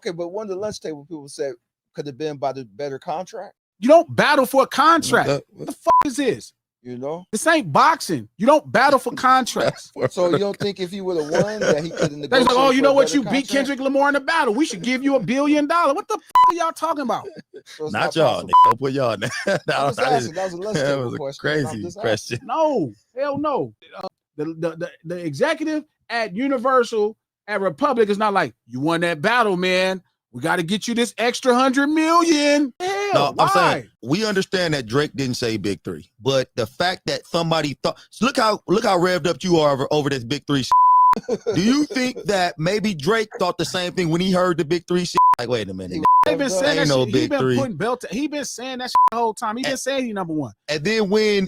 Okay, but one of the lunch table people said could have been by the better contract. You don't battle for a contract. What the fuck is this? You know, this ain't boxing. You don't battle for contracts. So you don't think if he would have won that he could have negotiated? They're like, oh, you know what? You contract? beat Kendrick Lamar in the battle. We should give you $1 billion. What the fuck are y'all talking about? So not y'all. Don't put y'all. That was a lunch table question. Crazy question. No, hell no. The executive at Universal at Republic is not like, you won that battle, man. We got to get you this extra $100 million. Hell, no, why? I'm saying we understand that Drake didn't say Big Three, but the fact that somebody thought, so look how revved up you are over this Big Three shit. Do you think that maybe Drake thought the same thing when he heard the Big Three shit? Like, wait a minute. He been saying that no shit. Big Three. He been saying that shit the whole time. He been saying he number one. And then when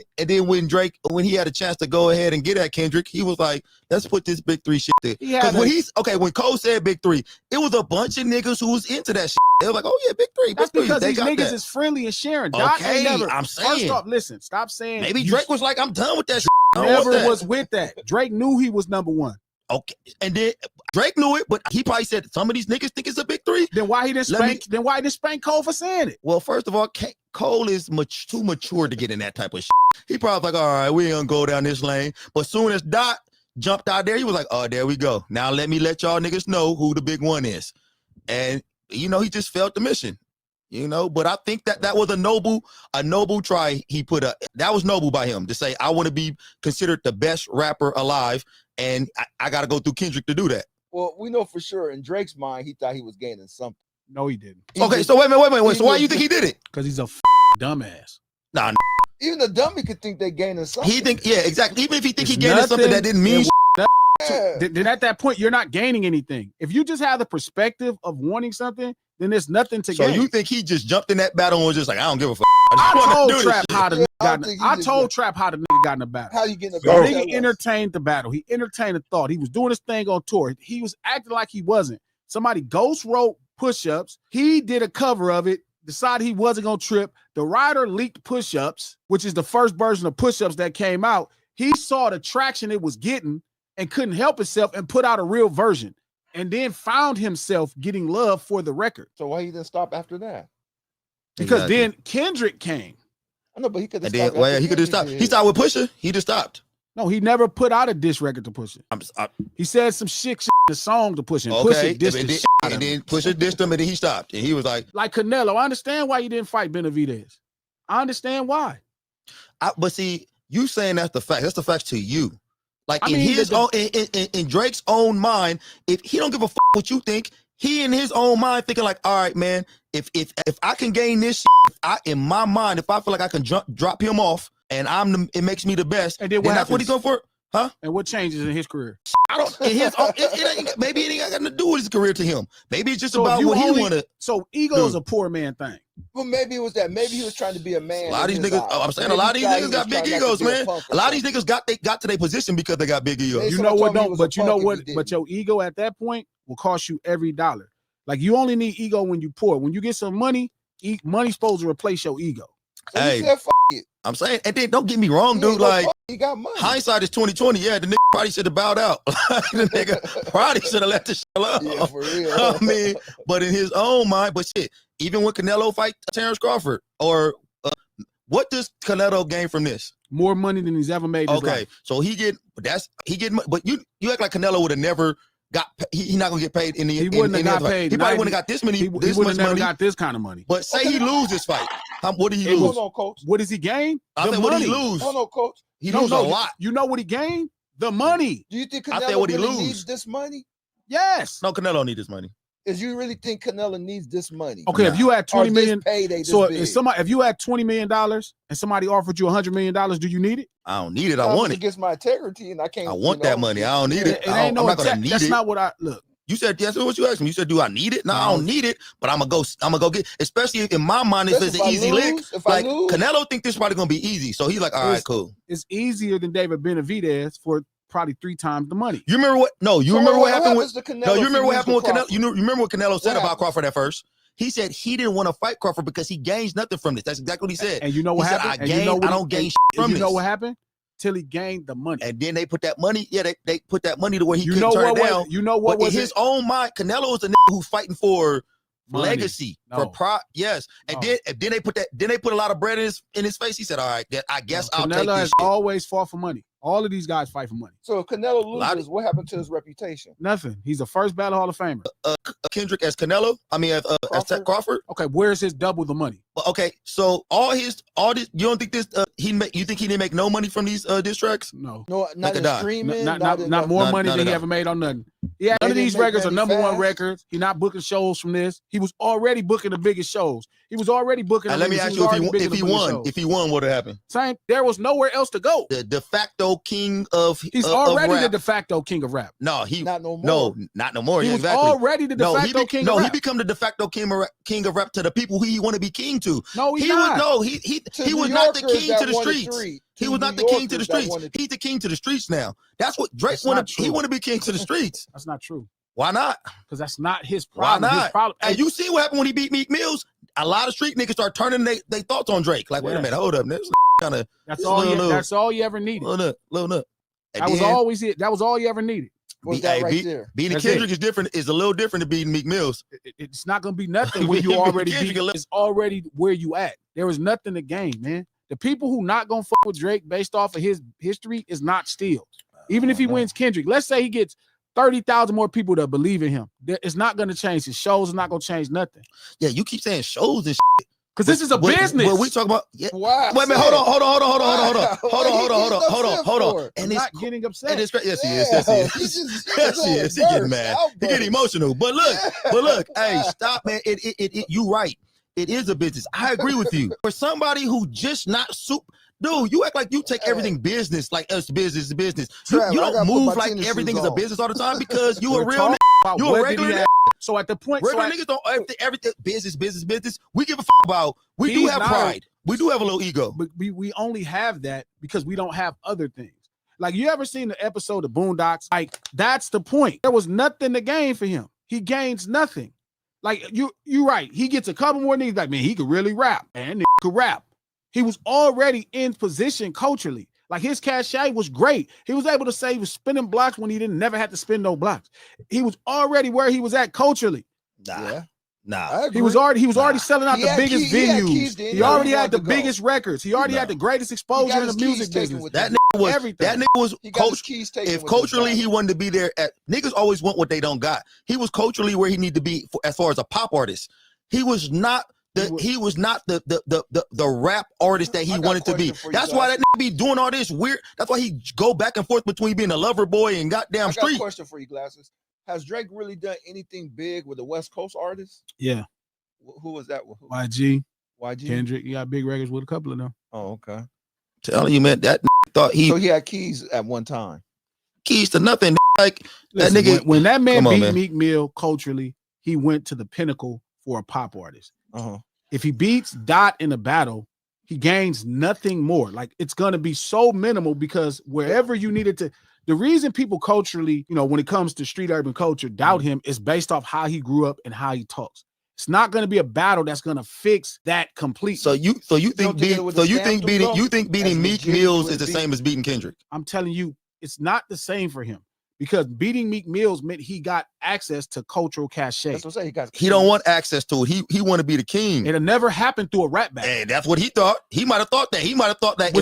Drake, when he had a chance to go ahead and get at Kendrick, he was like, let's put this Big Three shit there. Because when Cole said Big Three, it was a bunch of niggas who was into that shit. They were like, oh yeah, Big Three. That's because these niggas is friendly and sharing. Okay, I'm saying. First off, listen, stop saying. Maybe Drake was like, I'm done with that shit. Never was with that. Drake knew he was number one. Okay, and then Drake knew it, but he probably said some of these niggas think it's a Big Three. Then why he didn't spank? Then why he didn't spank Cole for saying it? Well, first of all, Cole is too mature to get in that type of shit. He probably like, all right, we ain't gonna go down this lane. But soon as Dot jumped out there, he was like, oh, there we go. Now let me let y'all niggas know who the big one is. And he just felt the mission. But I think that was a noble try he put up. That was noble by him to say, I want to be considered the best rapper alive, and I got to go through Kendrick to do that. Well, we know for sure in Drake's mind, he thought he was gaining something. No, he didn't. Okay, so wait a minute. So why do you think he did it? Because he's a dumbass. Nah. Even the dummy could think they gaining something. Yeah, exactly. Even if he think he gaining something that didn't mean then at that point, you're not gaining anything. If you just have the perspective of wanting something, then there's nothing to gain. So you think he just jumped in that battle and was just like, I don't give a fuck. I told Trap how the nigga got in the battle. How you get in the battle? The nigga entertained the battle. He entertained the thought. He was doing his thing on tour. He was acting like he wasn't. Somebody ghost wrote push-ups. He did a cover of it, decided he wasn't going to trip. The writer leaked push-ups, which is the first version of push-ups that came out. He saw the traction it was getting and couldn't help himself and put out a real version. And then found himself getting love for the record. So why he didn't stop after that? Because then Kendrick came. I know, but he could have stopped. Well, he could have stopped. He started with Pusha. He just stopped. No, he never put out a diss record to Pusha. He said some shit in the song to Pusha. Okay, Pusha and then Pusha dissed him, and then he stopped. And he was like Canelo. I understand why you didn't fight Benavidez. I understand why. But see, you saying that's the fact. That's the facts to you. Like in Drake's own mind, if he don't give a fuck what you think, he in his own mind thinking like, all right, man, if I can gain this shit, in my mind, if I feel like I can drop him off and it makes me the best, and then that's what he go for, huh? And what changes in his career? I don't. In his own, maybe it ain't got nothing to do with his career to him. Maybe it's just about what he want to. So ego is a poor man thing. Well, maybe it was that. Maybe he was trying to be a man. A lot of these niggas. I'm saying a lot of these niggas got big egos, man. A lot of these niggas got to their position because they got big egos. You know what? But you know what? But your ego at that point will cost you every dollar. Like you only need ego when you poor. When you get some money, money's supposed to replace your ego. So hey, said, it. I'm saying, and then don't get me wrong, dude. Like he got money. Hindsight is 2020. Yeah, the nigga probably should have bowed out. The nigga probably should have let the shit alone. Yeah, for real. I mean, but in his own mind, but shit, even when Canelo fight Terrence Crawford, or what does Canelo gain from this? More money than he's ever made. Okay, so he get, but you act like Canelo would have never got. He's not gonna get paid in the. He wouldn't have got paid. He probably wouldn't have got this many. He wouldn't have got this kind of money. But say he lose this fight, what did he lose? Hold on, coach. What does he gain? I said, what did he lose? Hold on, coach. He lose a lot. You know what he gained? The money. Do you think Canelo really needs this money? Yes. No, Canelo need this money. Is you really think Canelo needs this money? Okay, if you had 20 million, so if you had $20 million and somebody offered you $100 million, do you need it? I don't need it. I want it. Against my integrity, and I can't. I want that money. I don't need it. I'm not gonna need it. That's not what I look. You said yes. What you asked me? You said, "Do I need it?" No, I don't need it, but I'm gonna go get. Especially in my mind, if it's an easy lick. Like Canelo think this is probably gonna be easy, so he's like, "All right, cool." It's easier than David Benavidez for probably 3 times the money. You remember what? No, you remember what happened with Canelo? No, you remember what happened with Canelo? You remember what Canelo said about Crawford at first? He said he didn't want to fight Crawford because he gains nothing from this. That's exactly what he said. And you know what happened? I don't gain shit from this. You know what happened? till he gained the money. And then they put that money, they put that money to where he couldn't know turn what it down. was, you know what but was in his own mind, Canelo is a nigga who's fighting for money. legacy, for pride. Yes. And then they put a lot of bread in his face. He said, all right, I guess I'll take this Canelo has shit. always fought for money. All of these guys fight for money. So if Canelo loses, what happened to his reputation? Nothing. He's the first battle Hall of Famer. Kendrick as Canelo. I mean, as Crawford. Okay, where's his double the money? Okay, so all this. You don't think this? You think he didn't make no money from these diss tracks? No, not in streaming, not more money than he ever made on nothing. Yeah, none of these records are #1 records. He's not booking shows from this. He was already booking the biggest shows. He was already booking. And let me ask you, if he won, what would happen? Same. There was nowhere else to go. The de facto king of he's already the de facto king of rap. No, he not no more. No, not no more. He was already the de facto king of rap. No, he become the de facto king of rap to the people who he want to be king to. No, he not. He was not the king to the streets. He was not the king to the streets. He's the king to the streets now. That's what Drake wanted. He want to be king to the streets. That's not true. Why not? Because that's not his problem. Why not? His problem. And you see what happened when he beat Meek Mills? A lot of street niggas start turning their thoughts on Drake. Like, wait a minute, hold up. This kind of that's all you ever needed. Little up. That was always it. That was all you ever needed. Beating Kendrick is different. Is a little different than beating Meek Mills. It's not gonna be nothing when you already beat. It's already where you at. There is nothing to gain, man. The people who not gonna fuck with Drake based off of his history is not still. Even if he wins Kendrick, let's say he gets 30,000 more people to believe in him. It's not going to change. His shows are not going to change nothing. Yeah, you keep saying shows and shit. Because this is a business. What we talk about? Yeah. Wow. Wait a minute. Hold on. And it's not getting upset. Yes, he is. Yes, he is. He getting mad. He getting emotional. But look. Hey, stop, man. You right. It is a business. I agree with you. For somebody who just not super. Dude, you act like you take everything business, like us business. You don't move like everything is a business all the time because you a real nigga. You a regular nigga. So at the point, regular niggas don't everything business. We give a f about. We do have pride. We do have a little ego. But we only have that because we don't have other things. Like, you ever seen the episode of Boondocks? Like, that's the point. There was nothing to gain for him. He gains nothing. Like, you right. He gets a couple more niggas like, man, he could really rap. And nigga could rap. He was already in position culturally. Like, his cachet was great. He was able to say he was spinning blocks when he never had to spin no blocks. He was already where he was at culturally. Nah. He was already selling out the biggest venues. He already had the biggest records. He already had the greatest exposure in the music business. That nigga was if culturally he wanted to be there niggas always want what they don't got. He was culturally where he needed to be as far as a pop artist. He was not the rap artist that he wanted to be. That's why that nigga be doing all this weird. That's why he go back and forth between being a lover boy and goddamn street. I got a question for you, Glasses. Has Drake really done anything big with the West Coast artists? Yeah. Who was that? YG. Kendrick. He got big records with a couple of them. Oh, okay. Telling you, man, that thought So he had keys at one time. Keys to nothing. Like, listen, that nigga. When that man beat Meek Mill culturally, he went to the pinnacle for a pop artist. If he beats Dot in a battle, he gains nothing more. Like, it's gonna be so minimal because wherever you needed to, the reason people culturally, when it comes to street urban culture, doubt him is based off how he grew up and how he talks. It's not gonna be a battle that's gonna fix that completely. So you think beating Meek Mills is the same as beating Kendrick? I'm telling you, it's not the same for him. Because beating Meek Mills meant he got access to cultural cachet. That's what I'm saying. He don't want access to it. He want to be the king. It'll never happen through a rap battle. Hey, that's what he thought. He might have thought that. If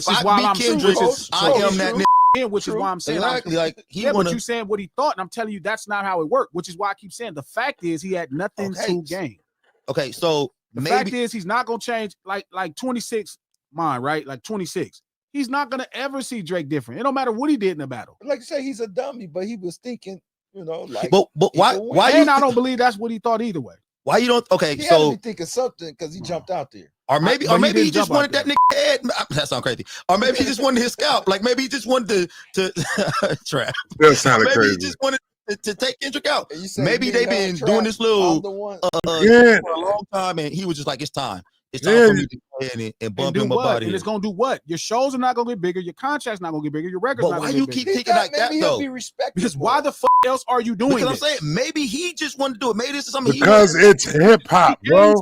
I beat Kendrick, I am that nigga. Which is why I'm saying exactly. But you saying what he thought, and I'm telling you that's not how it worked. Which is why I keep saying the fact is he had nothing to gain. Okay, so the fact is he's not gonna change. Like 26, right? Like 26. He's not gonna ever see Drake different. It don't matter what he did in the battle. Like you say, he's a dummy, but he was thinking, like. But why? And I don't believe that's what he thought either way. Why you don't? Okay, he so had to be thinking something because he jumped out there. Or maybe he just wanted that nigga head. That sounds crazy. Or maybe he just wanted his scalp. Like maybe he just wanted to trap. That sounded crazy. He just wanted to take Kendrick out. Maybe they've been doing this little for a long time, and he was just like, it's time. It's time for me to go ahead and bump him up out of here. And it's gonna do what? Your shows are not gonna get bigger. Your contract's not gonna get bigger. Your records not gonna get bigger. But why you keep thinking like that though? Because why the fuck else are you doing this? Because I'm saying maybe he just wanted to do it. Maybe this is something because it's hip hop, bro.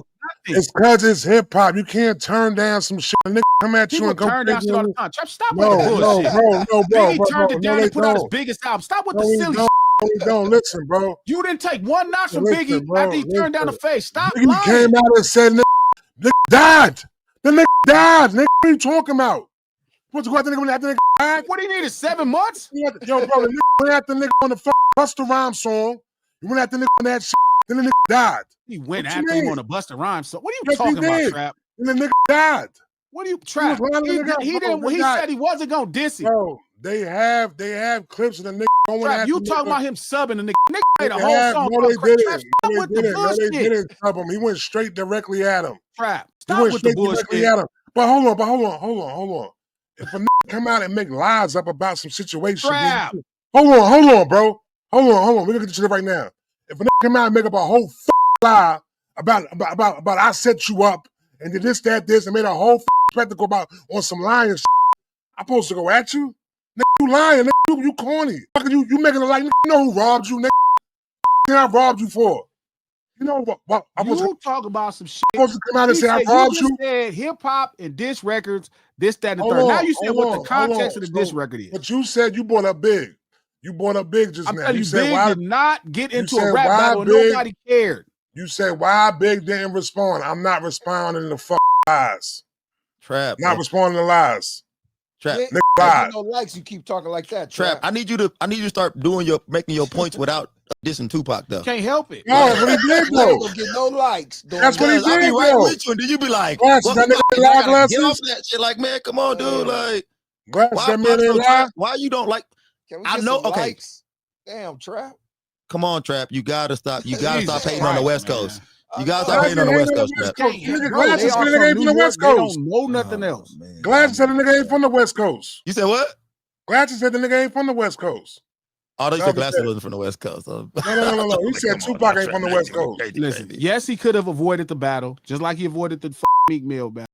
It's because it's hip hop. You can't turn down some shit. Nigga come at you People and go turn down crazy shit all on the you. time. Trap, stop No, with the no, bullshit. bro, Biggie turned it no, down they and put out his don't. biggest album. Stop with No, the we silly don't. shit. We don't. Listen, bro. You didn't take one notch from Listen, Biggie bro, after he turned down the face. Stop Biggie lying. came out and said, nigga died. The nigga died. Nigga, what are you talking about? What you got the nigga when that nigga died? What do you need? 7 months? Yo, bro, the nigga went at the nigga on the Busta Rhymes song. You went at the nigga on that shit. Then the nigga died. He went What you after him mean? on a Busta Rhymes. So what are you Yes, talking he about, did. Trap? And the nigga died. What are you Trap? He was running He, the nigga, he bro, didn't. they He got- said he wasn't gonna diss him. Bro, they have clips of the nigga going Trap, at you the talking nigga. about him subbing the nigga? Nigga They made a whole song no, called they Crack. didn't. Trap, stop No, with they the didn't. No, bullshit. they didn't sub him. He went straight directly at him. Trap, He stop went with the straight directly bullshit. at him. But hold on. If a nigga come out and make lies up about some situation, Trap. hold on, bro. Hold on. We're gonna get to shit right now. If a nigga come out and make up a whole lie about I set you up and did this, and made a whole spectacle about on some lying shit, I'm supposed to go at you? Nigga, you lying, nigga, you corny. You making it like, nigga, you know who robbed you, nigga? I robbed you for? You know what? You talk about some shit. I'm supposed to come out and He say I said, robbed you you? just said hip hop and diss records, this, that, and the Hold third. on, Now you said what the hold context on. of the diss record is. But you said you brought up Big. You brought up Big just I'm now. telling you, said Big why, did not get into said a rap why battle and Big- nobody cared. You said why Big didn't respond. I'm not responding to fuck lies. Trap. Not responding to lies. Trap. Yeah, Nigga lied. no likes. You keep talking like that. Trap. I need you to start making your points without dissing Tupac though. Can't help it. No, that's what he did You ain't though. gonna get no likes. That's what he Because I be did right though. with you, and then you be like, Glasses, what that the nigga fuck? lie I gotta get glasses? off that shit. Like, man, come on, dude. Like, Glasses, why that man Pac ain't so lie. Trap? Why you don't like? Can we I get know. some Okay, likes? Damn, Trap. come on, Trap. You gotta stop. You gotta Jesus stop hating on the Christ, West man. Coast. You gotta stop Glasses hating on the ain't West on Coast, the West Trap. Coast. Nigga, Bro, they Glasses are said the from nigga ain't New from the York. West They Coast. don't know nothing else. Man. Glasses said the nigga ain't from the West Coast. You said what? Glasses said the nigga ain't from the West Coast. Oh, they No, said he Glasses said- wasn't from the West Coast. No. He said Come on, Tupac now, ain't from the Trap. West Coast. Crazy, Listen, crazy. yes, he could have avoided the battle, just like he avoided the Meek Mill battle.